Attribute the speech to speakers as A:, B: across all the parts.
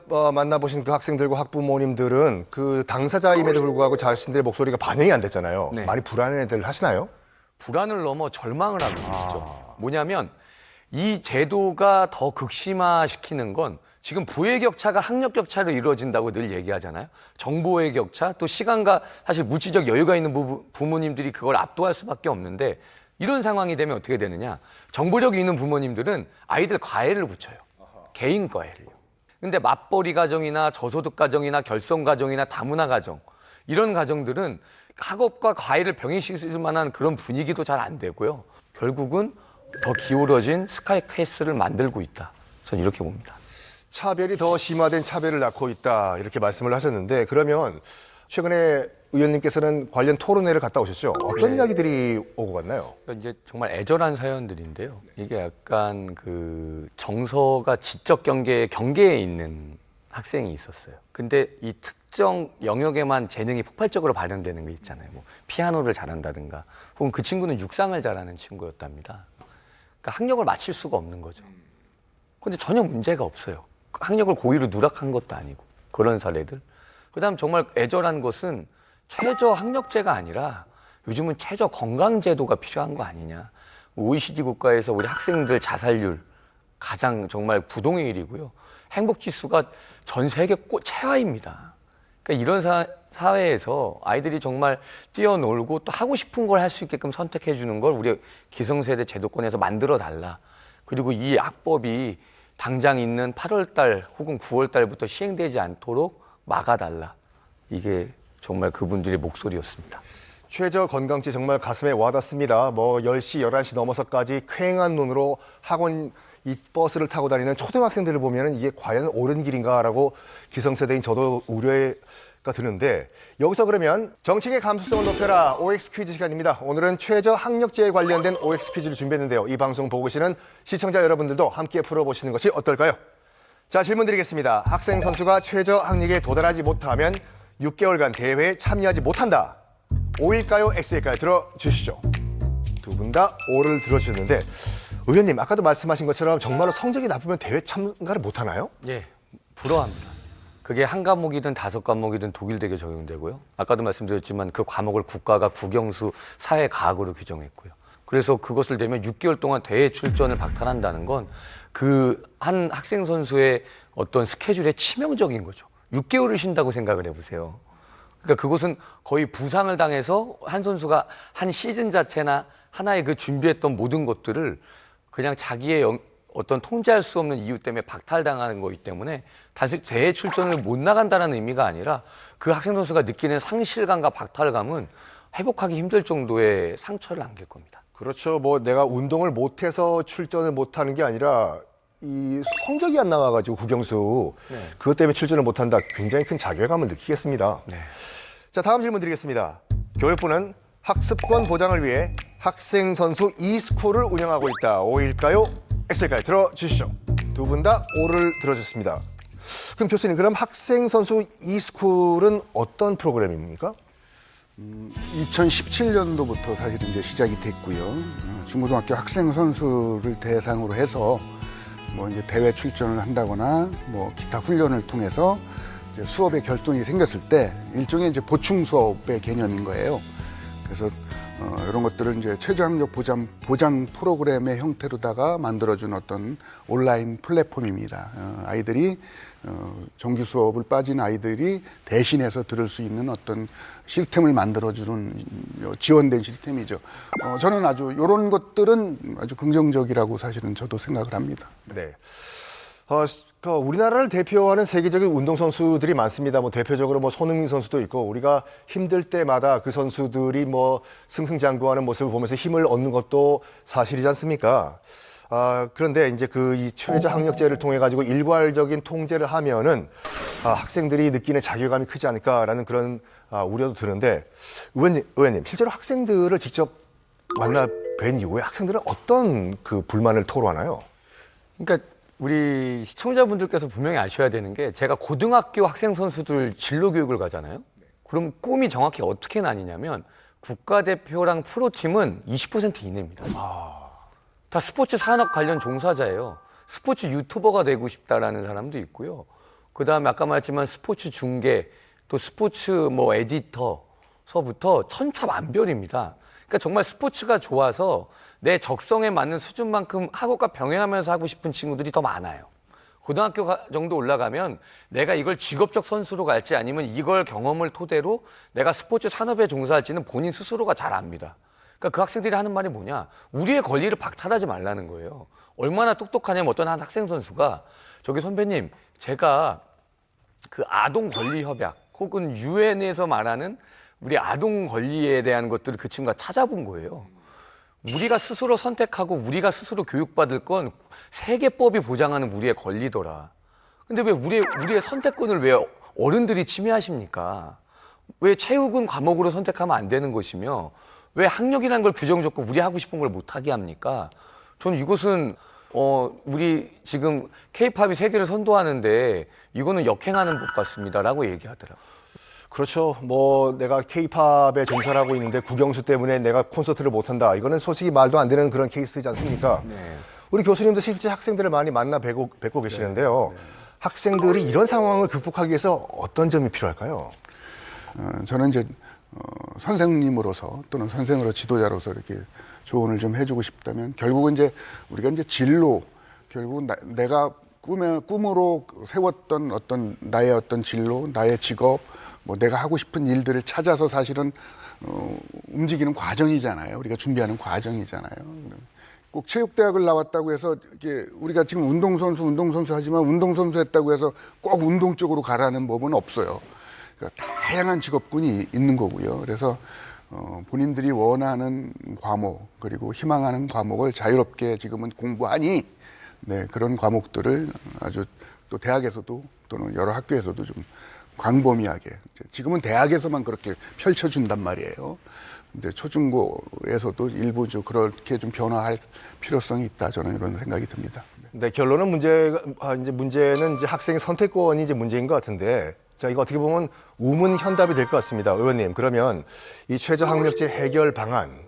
A: 만나보신 그 학생들과 학부모님들은 그 당사자임에도 불구하고 자신들의 목소리가 반영이 안 됐잖아요.
B: 네.
A: 많이 불안해들 하시나요?
B: 불안을 넘어 절망을 하고 있죠. 뭐냐면 이 제도가 더 극심화시키는 건 지금 부의 격차가 학력 격차로 이루어진다고 늘 얘기하잖아요. 정보의 격차, 또 시간과 사실 물질적 여유가 있는 부모님들이 그걸 압도할 수밖에 없는데 이런 상황이 되면 어떻게 되느냐. 정보력이 있는 부모님들은 아이들 과외를 붙여요. 개인 과외를요. 근데 맞벌이 가정이나 저소득 가정이나 결손 가정이나 다문화 가정 이런 가정들은 학업과 과외를 병행시킬 만한 그런 분위기도 잘 안 되고요. 결국은 더 기울어진 스카이 클래스를 만들고 있다. 저는 이렇게 봅니다.
A: 차별이 더 심화된 차별을 낳고 있다 이렇게 말씀을 하셨는데 그러면 최근에 의원님께서는 관련 토론회를 갔다 오셨죠? 어떤 이야기들이 오고 갔나요?
B: 그러니까 이제 정말 애절한 사연들인데요. 이게 약간 그 정서가 지적 경계에 있는 학생이 있었어요. 근데 이 특정 영역에만 재능이 폭발적으로 발현되는 게 있잖아요. 뭐 피아노를 잘한다든가 혹은 그 친구는 육상을 잘하는 친구였답니다. 그러니까 학력을 맞출 수가 없는 거죠. 근데 전혀 문제가 없어요. 학력을 고의로 누락한 것도 아니고 그런 사례들. 그다음 정말 애절한 것은 최저 학력제가 아니라 요즘은 최저 건강제도가 필요한 거 아니냐. OECD 국가에서 우리 학생들 자살률 가장 정말 부동의 일이고요. 행복지수가 전 세계 최하입니다. 그러니까 이런 사회에서 아이들이 정말 뛰어놀고 또 하고 싶은 걸 할 수 있게끔 선택해 주는 걸 우리 기성세대 제도권에서 만들어 달라. 그리고 이 악법이 당장 있는 8월 달 혹은 9월 달부터 시행되지 않도록 막아달라. 이게 정말 그분들의 목소리였습니다.
A: 최저 건강지 정말 가슴에 와닿습니다. 뭐 10시, 11시 넘어서까지 퀭한 눈으로 학원 이 버스를 타고 다니는 초등학생들을 보면 이게 과연 옳은 길인가라고 기성세대인 저도 우려가 드는데 여기서 그러면 정책의 감수성을 높여라 OX 퀴즈 시간입니다. 오늘은 최저 학력제에 관련된 OX 퀴즈를 준비했는데요. 이 방송 보고 계시는 시청자 여러분들도 함께 풀어보시는 것이 어떨까요? 자, 질문 드리겠습니다. 학생 선수가 최저 학력에 도달하지 못하면 6개월간 대회에 참여하지 못한다. O일까요? X일까요? 들어주시죠. 두 분 다 O를 들어주셨는데 의원님 아까도 말씀하신 것처럼 정말로 성적이 나쁘면 대회 참가를 못하나요?
B: 예, 부러워합니다. 그게 한 과목이든 5과목이든 독일대게 적용되고요. 아까도 말씀드렸지만 그 과목을 국가가 국영수 사회과학으로 규정했고요. 그래서 그것을 되면 6개월 동안 대회 출전을 박탈한다는 건 그 한 학생 선수의 어떤 스케줄에 치명적인 거죠. 6개월을 쉰다고 생각을 해보세요. 그러니까 그것은 거의 부상을 당해서 한 선수가 한 시즌 자체나 하나의 그 준비했던 모든 것들을 그냥 자기의 어떤 통제할 수 없는 이유 때문에 박탈당하는 거기 때문에 단순히 대회 출전을 못 나간다는 의미가 아니라 그 학생 선수가 느끼는 상실감과 박탈감은 회복하기 힘들 정도의 상처를 남길 겁니다.
A: 그렇죠. 뭐 내가 운동을 못해서 출전을 못하는 게 아니라 이 성적이 안 나와가지고 국영수 그것 때문에 출전을 못한다. 굉장히 큰 자괴감을 느끼겠습니다.
B: 네.
A: 자, 다음 질문 드리겠습니다. 교육부는 학습권 보장을 위해 학생 선수 e스쿨을 운영하고 있다. O일까요? X일까요? 들어주시죠. 두 분 다 O를 들어주셨습니다. 그럼 교수님, 그럼 학생 선수 e스쿨은 어떤 프로그램입니까?
C: 2017년도부터 사실은 이제 시작이 됐고요. 중고등학교 학생 선수를 대상으로 해서 뭐 이제 대회 출전을 한다거나 뭐 기타 훈련을 통해서 이제 수업에 결손이 생겼을 때 일종의 이제 보충 수업의 개념인 거예요. 그래서 이런 것들을 이제 최저학력 보장 프로그램의 형태로다가 만들어준 어떤 온라인 플랫폼입니다. 아이들이 정규 수업을 빠진 아이들이 대신해서 들을 수 있는 어떤 시스템을 만들어주는 지원된 시스템이죠. 저는 아주 이런 것들은 아주 긍정적이라고 사실은 저도 생각을 합니다.
A: 네. 우리나라를 대표하는 세계적인 운동선수들이 많습니다. 뭐 대표적으로 뭐 손흥민 선수도 있고 우리가 힘들 때마다 그 선수들이 뭐 승승장구하는 모습을 보면서 힘을 얻는 것도 사실이지 않습니까? 그런데 이제 이 최저 학력제를 통해 가지고 일괄적인 통제를 하면은 학생들이 느끼는 자괴감이 크지 않을까라는 그런 우려도 드는데 의원님 실제로 학생들을 직접 만나 뵌 이후에 학생들은 어떤 그 불만을 토로하나요?
B: 그러니까 우리 시청자분들께서 분명히 아셔야 되는 게 제가 고등학교 학생 선수들 진로 교육을 가잖아요. 그럼 꿈이 정확히 어떻게 나뉘냐면 국가대표랑 프로팀은 20% 이내입니다. 다 스포츠 산업 관련 종사자예요. 스포츠 유튜버가 되고 싶다라는 사람도 있고요. 그다음에 아까 말했지만 스포츠 중계, 또 스포츠 뭐 에디터서부터 천차만별입니다. 그러니까 정말 스포츠가 좋아서 내 적성에 맞는 수준만큼 학업과 병행하면서 하고 싶은 친구들이 더 많아요. 고등학교 정도 올라가면 내가 이걸 직업적 선수로 갈지 아니면 이걸 경험을 토대로 내가 스포츠 산업에 종사할지는 본인 스스로가 잘 압니다. 그러니까 그 학생들이 하는 말이 뭐냐? 우리의 권리를 박탈하지 말라는 거예요. 얼마나 똑똑하냐면 어떤 한 학생 선수가 저기 선배님, 제가 그 아동 권리 협약 혹은 유엔에서 말하는 우리 아동 권리에 대한 것들을 그 친구가 찾아본 거예요. 우리가 스스로 선택하고 우리가 스스로 교육받을 건 세계법이 보장하는 우리의 권리더라. 근데 왜 우리의 선택권을 왜 어른들이 침해하십니까? 왜 체육은 과목으로 선택하면 안 되는 것이며 왜 학력이라는 걸 규정 적고 우리 하고 싶은 걸 못하게 합니까? 저는 이것은 우리 지금 K-팝이 세계를 선도하는데 이거는 역행하는 것 같습니다라고 얘기하더라고요.
A: 그렇죠. 뭐 내가 K-팝에 종사를 하고 있는데 국영수 때문에 내가 콘서트를 못한다. 이거는 솔직히 말도 안 되는 그런 케이스이지 않습니까?
B: 네.
A: 우리 교수님도 실제 학생들을 많이 만나 뵙고 계시는데요. 학생들이 이런 상황을 극복하기 위해서 어떤 점이 필요할까요?
C: 저는 이제 선생님으로서 또는 선생으로 지도자로서 이렇게 조언을 좀 해주고 싶다면 결국은 이제 우리가 이제 진로, 결국은 내가 꿈으로 세웠던 어떤 나의 어떤 진로, 나의 직업, 뭐 내가 하고 싶은 일들을 찾아서 사실은 움직이는 과정이잖아요. 우리가 준비하는 과정이잖아요. 꼭 체육대학을 나왔다고 해서 이게 우리가 지금 운동선수 하지만 운동선수 했다고 해서 꼭 운동 쪽으로 가라는 법은 없어요. 그러니까 다양한 직업군이 있는 거고요. 그래서 본인들이 원하는 과목 그리고 희망하는 과목을 자유롭게 지금은 공부하니 네, 그런 과목들을 아주 또 대학에서도 또는 여러 학교에서도 좀 광범위하게 지금은 대학에서만 그렇게 펼쳐준단 말이에요. 근데 초중고에서도 일부 좀 그렇게 좀 변화할 필요성이 있다 저는 이런 생각이 듭니다.
A: 네, 결론은 문제는 이제 학생의 선택권이 이제 문제인 것 같은데, 자, 이거 어떻게 보면 우문현답이 될 것 같습니다. 의원님, 그러면 이 최저학력제 해결 방안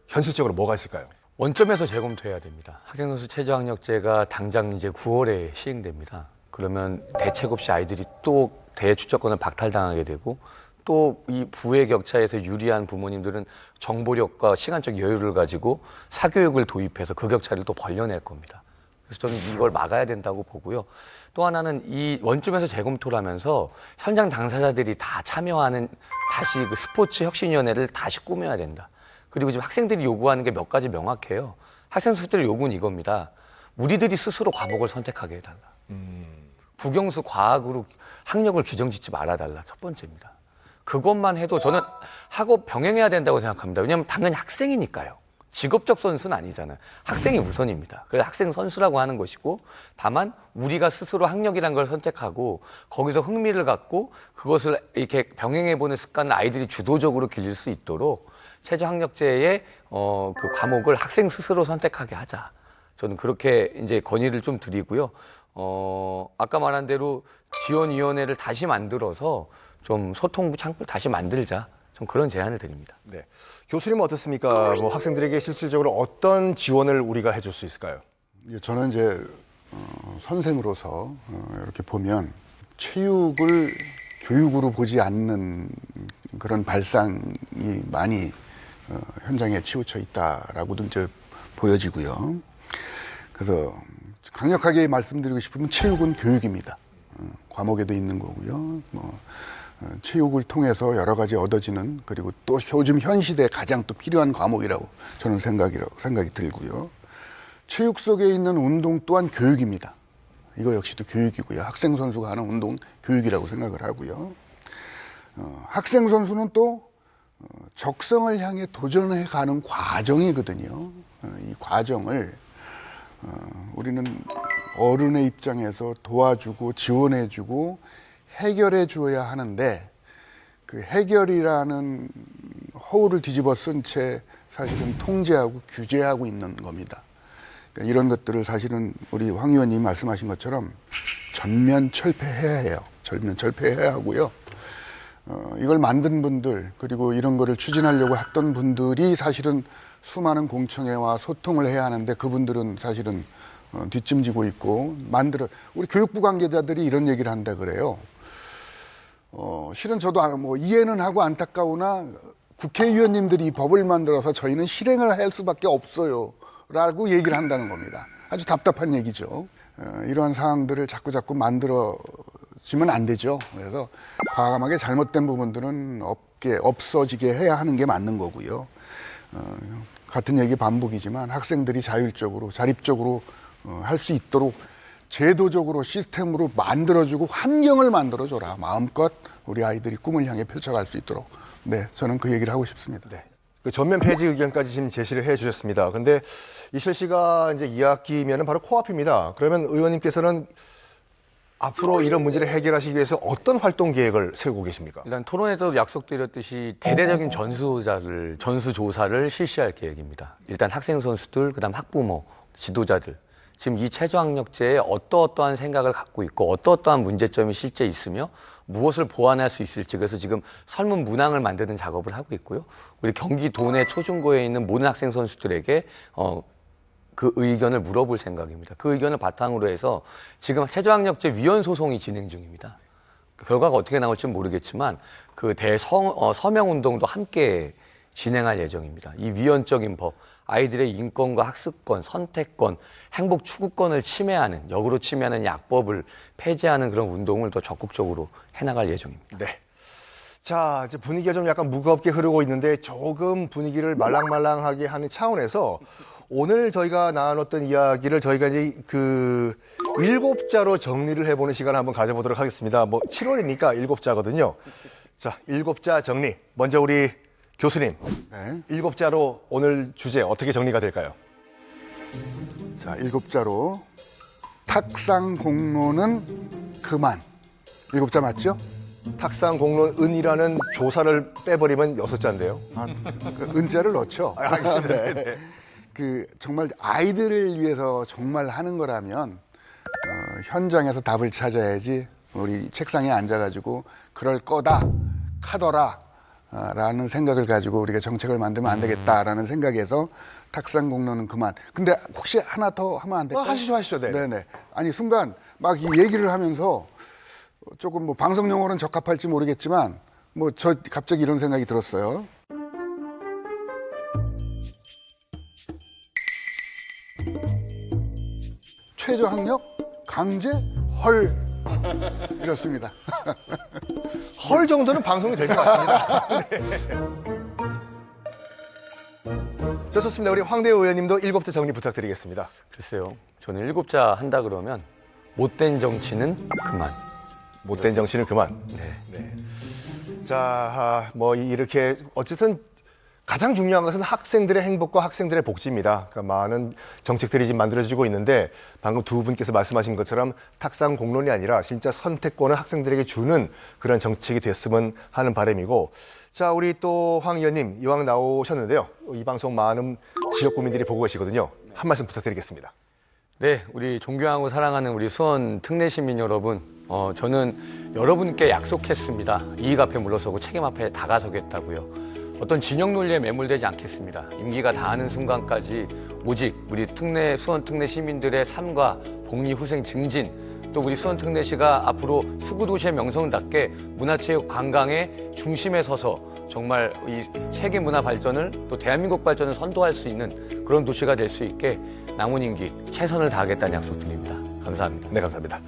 A: 현실적으로 뭐가 있을까요?
B: 원점에서 재검토해야 됩니다. 학생선수 최저학력제가 당장 이제 9월에 시행됩니다. 그러면 대책 없이 아이들이 또 대추적권을 박탈당하게 되고 또 이 부의 격차에서 유리한 부모님들은 정보력과 시간적 여유를 가지고 사교육을 도입해서 그 격차를 또 벌려낼 겁니다. 그래서 저는 이걸 막아야 된다고 보고요. 또 하나는 이 원점에서 재검토를 하면서 현장 당사자들이 다 참여하는 다시 그 스포츠 혁신위원회를 다시 꾸며야 된다. 그리고 지금 학생들이 요구하는 게 몇 가지 명확해요. 학생 수들의 요구는 이겁니다. 우리들이 스스로 과목을 선택하게 해달라. 국영수 과학으로 학력을 규정짓지 말아달라. 첫 번째입니다. 그것만 해도 저는 학업 병행해야 된다고 생각합니다. 왜냐하면 당연히 학생이니까요. 직업적 선수는 아니잖아요. 학생이 우선입니다. 그래서 학생 선수라고 하는 것이고, 다만 우리가 스스로 학력이라는 걸 선택하고 거기서 흥미를 갖고 그것을 이렇게 병행해보는 습관을 아이들이 주도적으로 길릴 수 있도록 최저학력제의 그 과목을 학생 스스로 선택하게 하자. 저는 그렇게 이제 건의를 좀 드리고요. 아까 말한 대로 지원위원회를 다시 만들어서 좀 소통부 창구를 다시 만들자. 좀 그런 제안을 드립니다.
A: 네. 교수님은 어떻습니까? 뭐 학생들에게 실질적으로 어떤 지원을 우리가 해줄 수 있을까요?
C: 저는 이제 선생으로서 이렇게 보면 체육을 교육으로 보지 않는 그런 발상이 많이 현장에 치우쳐 있다라고도 이제 보여지고요. 그래서 강력하게 말씀드리고 싶으면 체육은 교육입니다. 과목에도 있는 거고요. 체육을 통해서 여러 가지 얻어지는 그리고 또 요즘 현 시대에 가장 또 필요한 과목이라고 저는 생각이 들고요. 체육 속에 있는 운동 또한 교육입니다. 이거 역시도 교육이고요. 학생 선수가 하는 운동 교육이라고 생각을 하고요. 학생 선수는 또 적성을 향해 도전해 가는 과정이거든요. 이 과정을 우리는 어른의 입장에서 도와주고 지원해주고 해결해 주어야 하는데 그 해결이라는 허울을 뒤집어 쓴 채 사실은 통제하고 규제하고 있는 겁니다. 그러니까 이런 것들을 사실은 우리 황 의원님 말씀하신 것처럼 전면 철폐해야 해요. 전면 철폐해야 하고요. 이걸 만든 분들 그리고 이런 거를 추진하려고 했던 분들이 사실은 수많은 공청회와 소통을 해야 하는데 그분들은 사실은 뒷짐지고 있고 우리 교육부 관계자들이 이런 얘기를 한다 그래요. 실은 저도 뭐 이해는 하고 안타까우나 국회의원님들이 이 법을 만들어서 저희는 실행을 할 수밖에 없어요 라고 얘기를 한다는 겁니다. 아주 답답한 얘기죠. 이러한 사항들을 자꾸 만들어지면 안 되죠. 그래서 과감하게 잘못된 부분들은 없어지게 해야 하는 게 맞는 거고요. 같은 얘기 반복이지만 학생들이 자율적으로 자립적으로 할 수 있도록 제도적으로 시스템으로 만들어주고 환경을 만들어줘라. 마음껏 우리 아이들이 꿈을 향해 펼쳐갈 수 있도록. 네, 저는 그 얘기를 하고 싶습니다.
A: 네. 그 전면 폐지 의견까지 지금 제시를 해 주셨습니다. 근데 이철 씨가 이제 2학기면은 바로 코앞입니다. 그러면 의원님께서는 앞으로 이런 문제를 해결하시기 위해서 어떤 활동 계획을 세우고 계십니까?
B: 일단 토론에도 약속드렸듯이 대대적인 전수조사를 실시할 계획입니다. 일단 학생 선수들, 그다음 학부모, 지도자들. 지금 이 최저학력제에 어떠한 생각을 갖고 있고 어떠한 문제점이 실제 있으며 무엇을 보완할 수 있을지 그래서 지금 설문 문항을 만드는 작업을 하고 있고요. 우리 경기도 내 초중고에 있는 모든 학생 선수들에게 그 의견을 물어볼 생각입니다. 그 의견을 바탕으로 해서 지금 최저학력제 위헌 소송이 진행 중입니다. 그 결과가 어떻게 나올지는 모르겠지만 그 서명 운동도 함께 진행할 예정입니다. 이 위헌적인 법, 아이들의 인권과 학습권, 선택권, 행복 추구권을 침해하는, 역으로 침해하는 약법을 폐지하는 그런 운동을 더 적극적으로 해나갈 예정입니다.
A: 네. 자, 이제 분위기가 좀 약간 무겁게 흐르고 있는데 조금 분위기를 말랑말랑하게 하는 차원에서 오늘 저희가 나눴던 이야기를 저희가 이제 그 7자로 정리를 해보는 시간을 한번 가져보도록 하겠습니다. 뭐 7월이니까 7자거든요. 자, 7자 정리. 먼저 우리 교수님,
C: 네.
A: 7자로 오늘 주제 어떻게 정리가 될까요?
C: 자, 7자로 탁상 공론은 그만. 7자 맞죠?
A: 탁상 공론 은이라는 조사를 빼버리면 6자인데요.
C: 그 은자를 넣죠.
A: 알겠습니다.
C: 네. 그 정말 아이들을 위해서 정말 하는 거라면 현장에서 답을 찾아야지 우리 책상에 앉아가지고 그럴 거다, 카더라 라는 생각을 가지고 우리가 정책을 만들면 안 되겠다라는 생각에서 탁상 공론은 그만. 근데 혹시 하나 더 하면 안 될까요?
A: 하시죠. 네.
C: 네네. 아니 순간 막 이 얘기를 하면서 조금 뭐 방송 용어는 적합할지 모르겠지만 뭐 저 갑자기 이런 생각이 들었어요. 최저학력 강제 헐 이렇습니다.
A: 헐 정도는 방송이 될 것 같습니다. 네. 자, 좋습니다. 우리 황대호 의원님도 7자 정리 부탁드리겠습니다.
B: 글쎄요, 저는 7자 한다 그러면 못된 정치는 그만.
A: 못된 정치는 그만. 네. 자, 뭐 이렇게 어쨌든 가장 중요한 것은 학생들의 행복과 학생들의 복지입니다. 그러니까 많은 정책들이 지금 만들어지고 있는데 방금 두 분께서 말씀하신 것처럼 탁상 공론이 아니라 진짜 선택권을 학생들에게 주는 그런 정책이 됐으면 하는 바람이고, 자, 우리 또 황 의원님 이왕 나오셨는데요. 이 방송 많은 지역 구민들이 보고 계시거든요. 한 말씀 부탁드리겠습니다.
B: 네, 우리 존경하고 사랑하는 우리 수원 특례 시민 여러분, 저는 여러분께 약속했습니다. 이익 앞에 물러서고 책임 앞에 다가서겠다고요. 어떤 진영 논리에 매몰되지 않겠습니다. 임기가 다하는 순간까지 오직 우리 수원 특례 시민들의 삶과 복리 후생 증진, 또 우리 수원 특례시가 앞으로 수구도시의 명성답게 문화체육 관광의 중심에 서서 정말 이 세계 문화 발전을 또 대한민국 발전을 선도할 수 있는 그런 도시가 될 수 있게 남은 임기 최선을 다하겠다는 약속드립니다. 감사합니다.
A: 네, 감사합니다.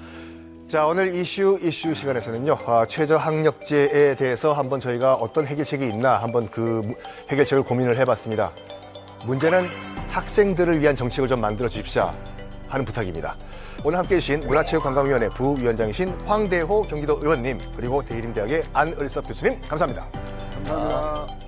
A: 자, 오늘 이슈 시간에서는요, 최저학력제에 대해서 한번 저희가 어떤 해결책이 있나 한번 그 해결책을 고민을 해봤습니다. 문제는 학생들을 위한 정책을 좀 만들어 주십시오 하는 부탁입니다. 오늘 함께해 주신 문화체육관광위원회 부위원장이신 황대호 경기도 의원님, 그리고 대일임대학의 안을섭 교수님, 감사합니다.
C: 감사합니다.